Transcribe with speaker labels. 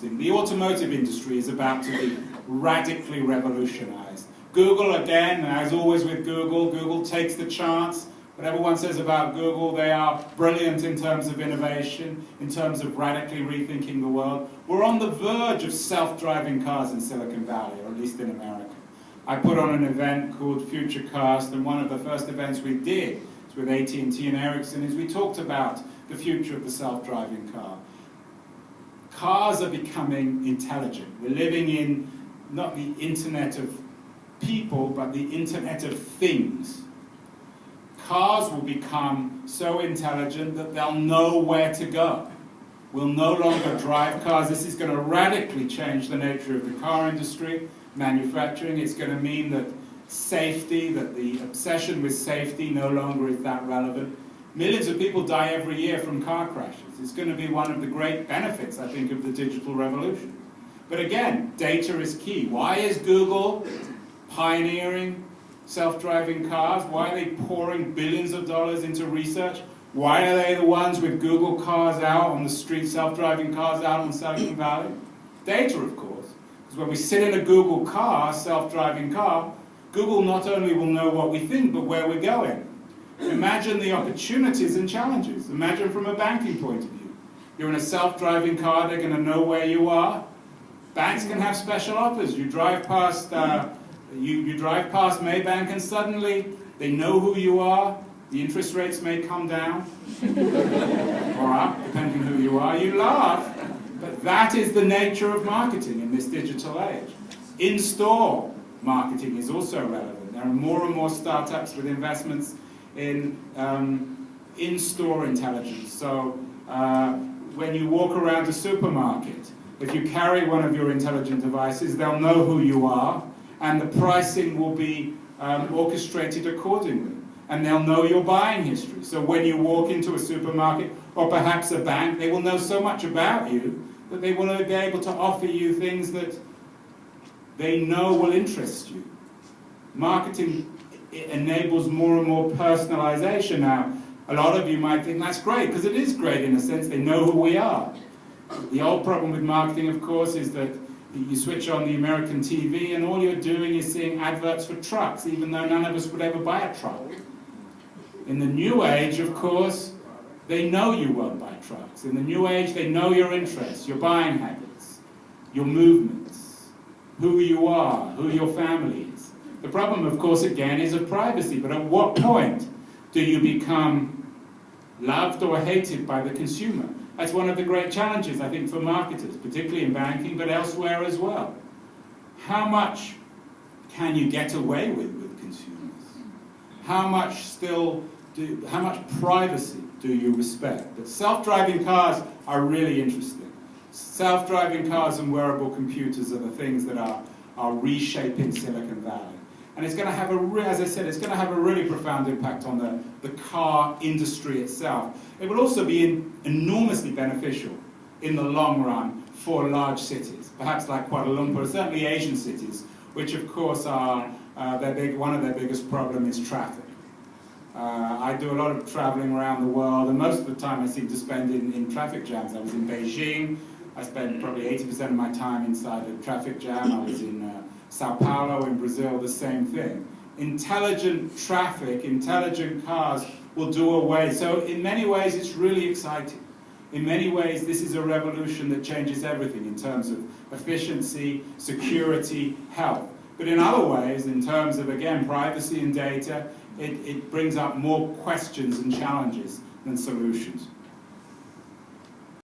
Speaker 1: interesting. The automotive industry is about to be radically revolutionized. Google, again, as always with Google, Google takes the chance. What everyone says about Google, they are brilliant in terms of innovation, in terms of radically rethinking the world. We're on the verge of self-driving cars in Silicon Valley, or at least in America. I put on an event called Futurecast, and one of the first events we did with AT&T and Ericsson is we talked about the future of the self-driving car. Cars are becoming intelligent. We're living in not the internet of people, but the internet of things. Cars will become so intelligent that they'll know where to go. We'll no longer drive cars. This is going to radically change the nature of the car industry, manufacturing. It's going to mean that safety, that the obsession with safety no longer is that relevant. Millions of people die every year from car crashes. It's going to be one of the great benefits, I think, of the digital revolution. But again, data is key. Why is Google pioneering self-driving cars? Why are they pouring billions of dollars into research? Why are they the ones with Google cars out on the street, self-driving cars out on Silicon Valley? Data, of course. Because when we sit in a Google car, self-driving car, Google not only will know what we think, but where we're going. Imagine the opportunities and challenges. Imagine from a banking point of view. You're in a self-driving car, they're going to know where you are. Banks can have special offers. You drive past you drive past Maybank and suddenly they know who you are. The interest rates may come down or up, depending on who you are. You laugh, but that is the nature of marketing in this digital age. In-store marketing is also relevant. There are more and more startups with investments in in-store intelligence. So when you walk around a supermarket, if you carry one of your intelligent devices, they'll know who you are, and the pricing will be orchestrated accordingly. And they'll know your buying history. So when you walk into a supermarket, or perhaps a bank, they will know so much about you that they will be able to offer you things that they know will interest you. Marketing enables more and more personalization. Now, a lot of you might think that's great, because it is great in a sense. They know who we are. The old problem with marketing, of course, is that you switch on the American TV and all you're doing is seeing adverts for trucks, even though none of us would ever buy a truck. In the new age, of course, they know you won't buy trucks. In the new age, they know your interests, your buying habits, your movements, who you are, who your family is. The problem, of course, again, is of privacy. But at what point do you become loved or hated by the consumer? That's one of the great challenges, I think, for marketers, particularly in banking, but elsewhere as well. How much can you get away with consumers? How much privacy do you respect? But self-driving cars are really interesting. Self-driving cars and wearable computers are the things that are reshaping Silicon Valley. And it's going to have as I said, it's going to have a really profound impact on the car industry itself. It will also be enormously beneficial in the long run for large cities, perhaps like Kuala Lumpur, certainly Asian cities, which of course are, one of their biggest problems is traffic. I do a lot of traveling around the world, and most of the time I seem to spend in traffic jams. I was in Beijing. I spent probably 80% of my time inside a traffic jam. I was in Sao Paulo in Brazil, the same thing. Intelligent traffic, intelligent cars will do away. So in many ways, it's really exciting. In many ways, this is a revolution that changes everything in terms of efficiency, security, health. But in other ways, in terms of, again, privacy and data, it brings up more questions and challenges than solutions.